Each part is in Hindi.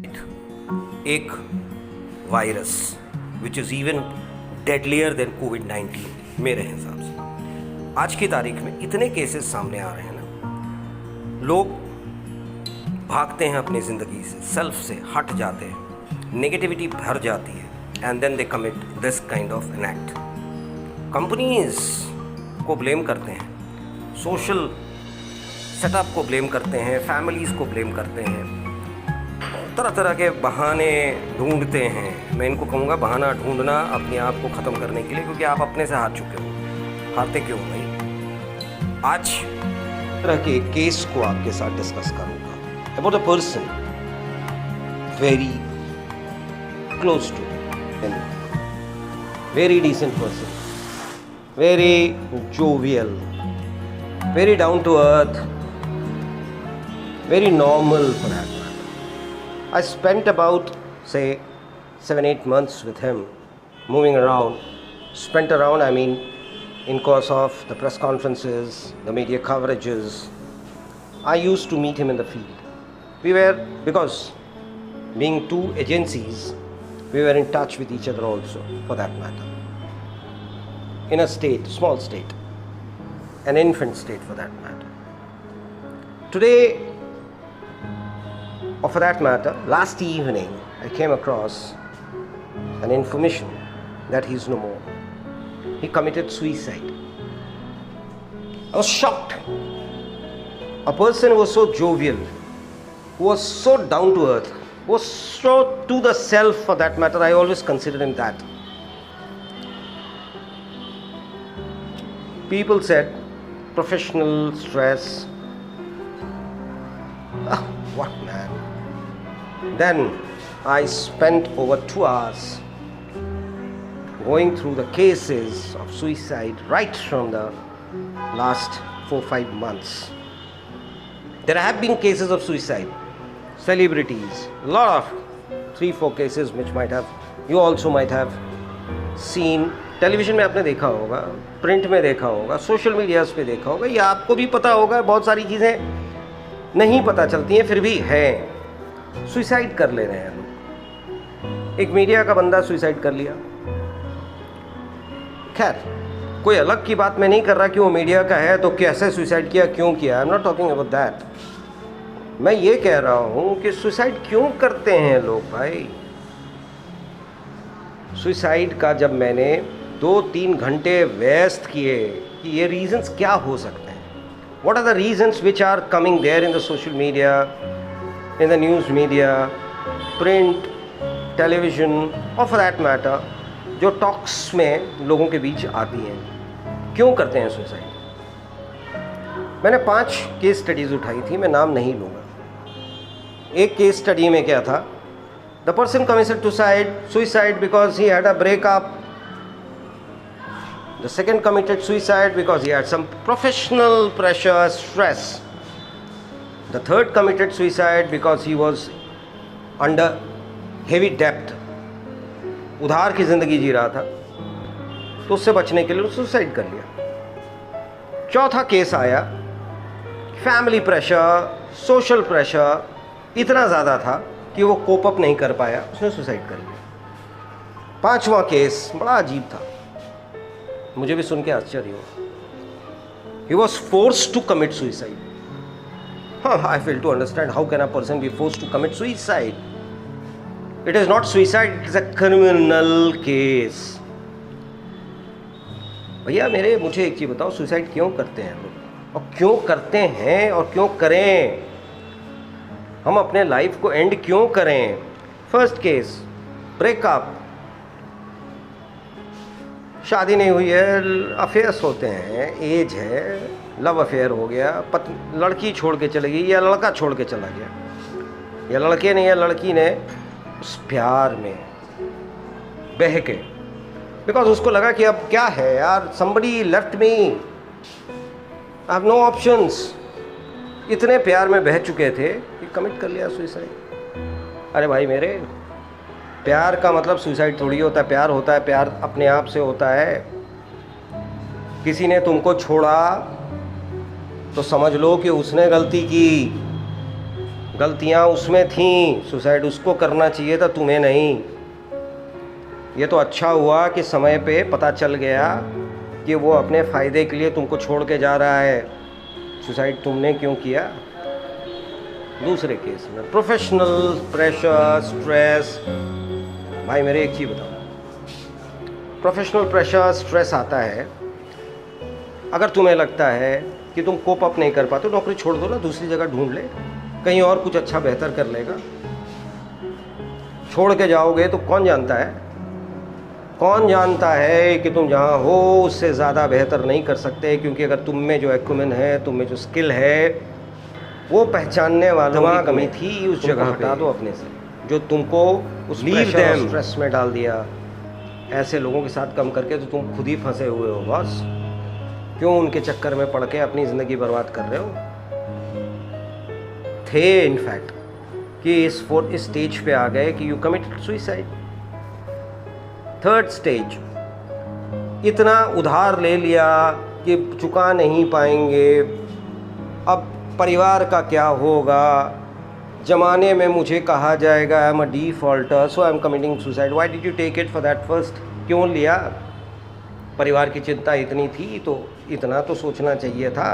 एक virus which is even deadlier than कोविड-19 मेरे हिसाब से। आज की तारीख में इतने केसेस सामने आ रहे हैं ना, लोग भागते हैं अपनी ज़िंदगी से, सेल्फ से हट जाते हैं, नेगेटिविटी भर जाती है, and then they commit this kind of an act. Companies को ब्लेम करते हैं, सोशल सेटअप को ब्लेम करते हैं, फैमिलीज़ को ब्लेम करते हैं, तरह तरह के बहाने ढूंढते हैं। मैं इनको कहूँगा बहाना ढूंढना अपने आप को ख़त्म करने के लिए, क्योंकि आप अपने से हार चुके हो। हारते क्यों भाई? आज तरह के केस को आपके साथ डिस्कस करूँगा about a person very close to him, very decent person, very jovial, very down to earth, very normal for that matter. I spent about say 7-8 months with him, moving around. Spent around, I mean, in course of the press conferences, the media coverages. I used to meet him in the field. We were, because being two agencies, we were in touch with each other also, for that matter. In a state, small state, an infant state for that matter. Today, or for that matter, last evening, I came across an information that he's no more. He committed suicide. I was shocked. A person who was so jovial, who was so down to earth, who was so to the self for that matter, I always considered him that. People said professional stress. What man? Then I spent over 2 hours going through the cases of suicide right from the last 4-5 months. There have been cases of suicide, celebrities, a lot of 3-4 cases which you also might have seen. Television में आपने देखा होगा, प्रिंट में देखा होगा, सोशल मीडियाज़ पे देखा होगा, या आपको भी पता होगा। बहुत सारी चीज़ें नहीं पता चलती हैं, फिर भी है। सुसाइड कर ले रहे हैं लोग। एक मीडिया का बंदा सुसाइड कर लिया। खैर, कोई अलग की बात मैं नहीं कर रहा कि वो मीडिया का है तो कैसे सुसाइड किया, क्यों किया। I am not talking about that. मैं ये कह रहा हूँ कि सुसाइड क्यों करते हैं लोग भाई। सुसाइड का जब मैंने 2-3 घंटे व्यस्त किए कि ये रीजंस क्या हो सकते हैं, what are the reasons which are coming there in the social media, in the news media, print, television, और फॉर दैट मैटर जो टॉक्स में लोगों के बीच आती हैं, क्यों करते हैं सुसाइड। मैंने 5 केस स्टडीज़ उठाई थी, मैं नाम नहीं लूँगा। एक केस स्टडी में क्या था, the person committed suicide because he had a breakup. The second committed suicide because he had some professional pressure, stress. The third committed suicide because he was under heavy debt. उधार की ज़िंदगी जी रहा था, तो उससे बचने के लिए उसने सुसाइड कर लिया। चौथा केस आया, फैमिली प्रेशर, सोशल प्रेशर इतना ज़्यादा था कि वो कोप अप नहीं कर पाया, उसने सुसाइड कर लिया। 5वां केस बड़ा अजीब था, मुझे भी सुन के आश्चर्य हुआ। He was forced to commit suicide. I fail to understand how can a person be forced to commit suicide. It is not suicide, it is a criminal case. भैया मुझे एक चीज़ बताओ, सुसाइड क्यों करते हैं लोग, और क्यों करते हैं, और क्यों करें। हम अपने लाइफ को एंड क्यों करें। फर्स्ट केस, ब्रेकअप, शादी नहीं हुई है, अफेयर्स होते हैं, एज है, लव अफेयर हो गया, लड़की छोड़ के चली गई या लड़का छोड़ के चला गया, या लड़के ने या लड़की ने उस प्यार में बह के, बिकॉज उसको लगा कि अब क्या है यार, somebody left me, I have no options। इतने प्यार में बह चुके थे कि कमिट कर लिया सुसाइड। अरे भाई मेरे, प्यार का मतलब सुसाइड थोड़ी होता है। प्यार होता है, प्यार अपने आप से होता है। किसी ने तुमको छोड़ा तो समझ लो कि उसने गलती की। गलतियां उसमें थीं, सुसाइड उसको करना चाहिए था, तुम्हें नहीं। ये तो अच्छा हुआ कि समय पे पता चल गया कि वो अपने फ़ायदे के लिए तुमको छोड़ के जा रहा है। सुसाइड तुमने क्यों किया? दूसरे केस में प्रोफेशनल प्रेशर, स्ट्रेस। भाई मेरे एक चीज़ बताओ, प्रोफेशनल प्रेशर, स्ट्रेस आता है, अगर तुम्हें लगता है कि तुम कोप अप नहीं कर पाते, नौकरी छोड़ दो ना, दूसरी जगह ढूंढ ले, कहीं और कुछ अच्छा बेहतर कर लेगा। छोड़ के जाओगे तो कौन जानता है कि तुम जहाँ हो उससे ज़्यादा बेहतर नहीं कर सकते, क्योंकि अगर तुम में जो एक्यूमेन है, तुम में जो स्किल है, वो पहचानने वालों की कमी थी उस जगह पे। हटा दो अपने से, जो तुमको उस प्रेशर और स्ट्रेस में डाल दिया। ऐसे लोगों के साथ कम करके तो तुम खुद ही फंसे हुए हो बॉस। क्यों उनके चक्कर में पड़ के अपनी ज़िंदगी बर्बाद कर रहे हो? थे इनफैक्ट कि इस स्टेज पे आ गए कि you committed suicide. Third stage, इतना उधार ले लिया कि चुका नहीं पाएंगे, अब परिवार का क्या होगा, जमाने में मुझे कहा जाएगा I am a defaulter, so I am committing suicide. Why did you take it for that first? क्यों लिया? परिवार की चिंता इतनी थी तो इतना तो सोचना चाहिए था।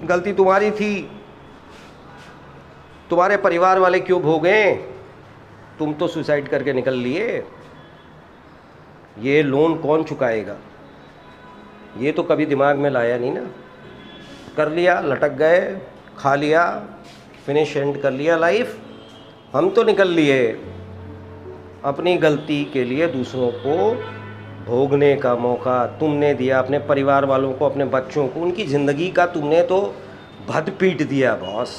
गलती तुम्हारी थी, तुम्हारे परिवार वाले क्यों भोगें? तुम तो सुसाइड करके निकल लिए। ये लोन कौन चुकाएगा? ये तो कभी दिमाग में लाया नहीं ना। कर लिया, लटक गए, खा लिया, फिनिश एंड कर लिया लाइफ। हम तो निकल लिए। अपनी गलती के लिए दूसरों को भोगने का मौका तुमने दिया, अपने परिवार वालों को, अपने बच्चों को, उनकी ज़िंदगी का तुमने तो भद पीट दिया बॉस।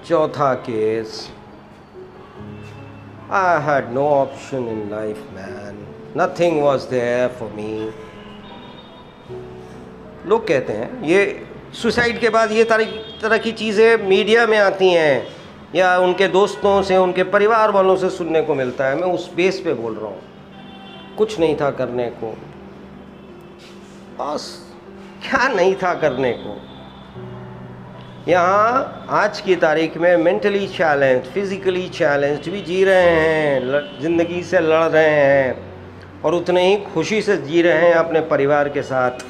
चौथा case, I had no option in life man, nothing was there for me. लोग कहते हैं ये सुसाइड के बाद ये तरह की चीज़ें मीडिया में आती हैं या उनके दोस्तों से, उनके परिवार वालों से सुनने को मिलता है। मैं उस बेस पे बोल रहा हूँ। कुछ नहीं था करने को, बस क्या नहीं था करने को। यहाँ आज की तारीख में मेंटली चैलेंज, फिज़िकली चैलेंज भी जी रहे हैं, ज़िंदगी से लड़ रहे हैं और उतने ही खुशी से जी रहे हैं अपने परिवार के साथ।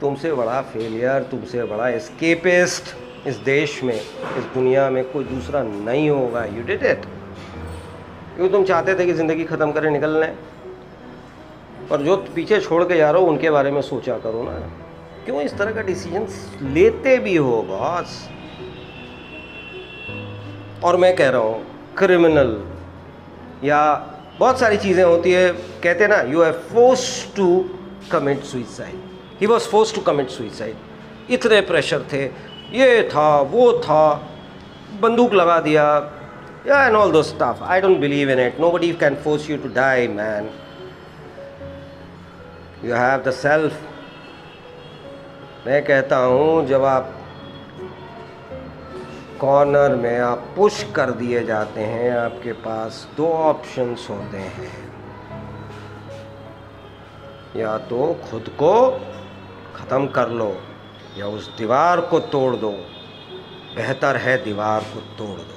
तुमसे बड़ा फेलियर, तुमसे बड़ा एस्केपिस्ट इस देश में, इस दुनिया में कोई दूसरा नहीं होगा। यू डिड इट क्योंकि तुम चाहते थे कि ज़िंदगी ख़त्म करके निकल लें, और जो पीछे छोड़ के जा रहे हो उनके बारे में सोचा करो ना। क्यों इस तरह का डिसीजन लेते भी हो बॉस? और मैं कह रहा हूँ क्रिमिनल या बहुत सारी चीज़ें होती है, कहते हैं ना, you have forced to commit suicide. He was forced to commit suicide. इतने प्रेशर थे, ये था, वो था, बंदूक लगा दिया, या and all those stuff. I don't believe in it. Nobody can force you to die man. You have the self. मैं कहता हूँ जब आप कॉर्नर में आप पुश कर दिए जाते हैं, आपके पास दो ऑप्शंस होते हैं, या तो खुद को ख़त्म कर लो या उस दीवार को तोड़ दो। बेहतर है दीवार को तोड़ दो।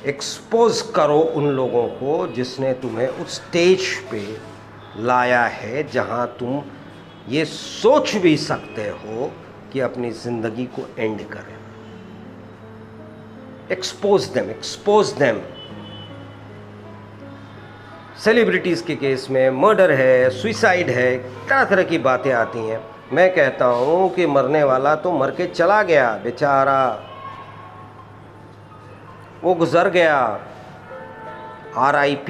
एक्सपोज करो उन लोगों को जिसने तुम्हें उस स्टेज पे लाया है जहां तुम ये सोच भी सकते हो कि अपनी ज़िंदगी को एंड करें। Expose them, expose them. Celebrities के केस में मर्डर है, सुसाइड है, तरह तरह की बातें आती हैं। मैं कहता हूँ कि मरने वाला तो मर के चला गया बेचारा, वो गुजर गया। RIP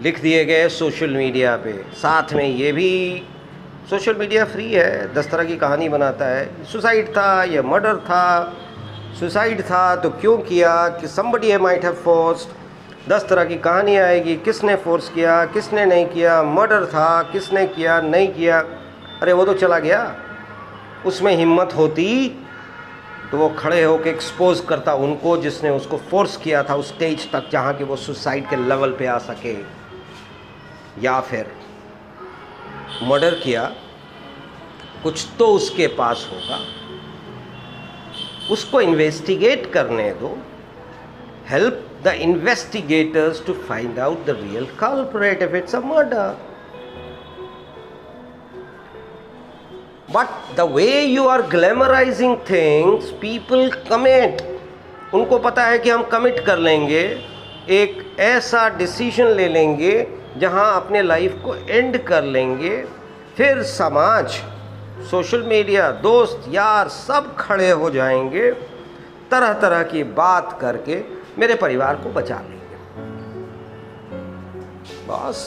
लिख दिए गए सोशल मीडिया पे। साथ में ये भी सोशल मीडिया फ्री है, 10 तरह की कहानी बनाता है। सुसाइड था या मर्डर था, सुसाइड था तो क्यों किया, कि somebody might have forced। 10 तरह की कहानी आएगी, किसने फोर्स किया, किसने नहीं किया, मर्डर था, किसने किया, नहीं किया। अरे वो तो चला गया। उसमें हिम्मत होती तो वो खड़े होकर एक्सपोज करता उनको जिसने उसको फोर्स किया था उस स्टेज तक जहाँ कि वो सुसाइड के लेवल पे आ सके। या फिर मर्डर किया कुछ तो उसके पास होगा, उसको इन्वेस्टिगेट करने दो। Help the investigators to find out the real culprit if it's a murder. But the way you are glamourising things, people commit. उनको पता है कि हम कमिट कर लेंगे, एक ऐसा डिसीजन ले लेंगे जहां अपने लाइफ को एंड कर लेंगे, फिर समाज, सोशल मीडिया, दोस्त यार सब खड़े हो जाएंगे, तरह तरह की बात करके मेरे परिवार को बचा लेंगे। बस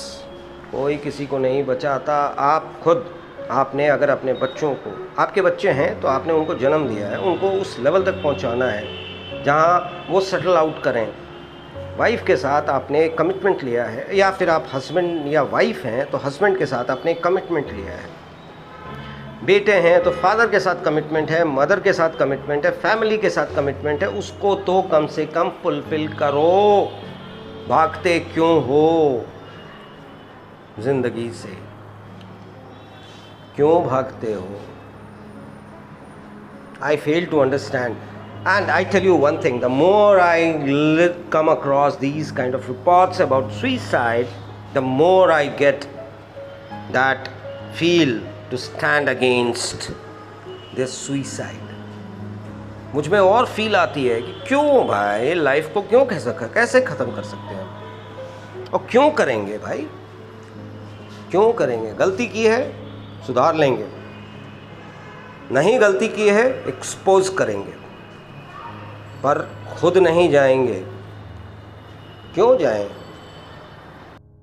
कोई किसी को नहीं बचाता। आप खुद, आपने अगर अपने बच्चों को, आपके बच्चे हैं तो आपने उनको जन्म दिया है, उनको उस लेवल तक पहुंचाना है जहां वो सेटल आउट करें। वाइफ के साथ आपने कमिटमेंट लिया है, या फिर आप हस्बैंड या वाइफ हैं तो हस्बैंड के साथ आपने कमिटमेंट लिया है। बेटे हैं तो फादर के साथ कमिटमेंट है, मदर के साथ कमिटमेंट है, फैमिली के साथ कमिटमेंट है, उसको तो कम से कम फुलफिल करो। भागते क्यों हो जिंदगी से, क्यों भागते हो? I fail to understand. And I tell you one thing, the more I come across these kind of reports about suicide, the more I get that feel to stand against this suicide. मुझ में और फील आती है कि क्यों भाई, लाइफ को क्यों कैसे ख़त्म कर सकते हैं, और क्यों करेंगे भाई, क्यों करेंगे? गलती की है सुधार लेंगे, नहीं गलती की है एक्सपोज करेंगे, पर खुद नहीं जाएंगे। क्यों जाएं?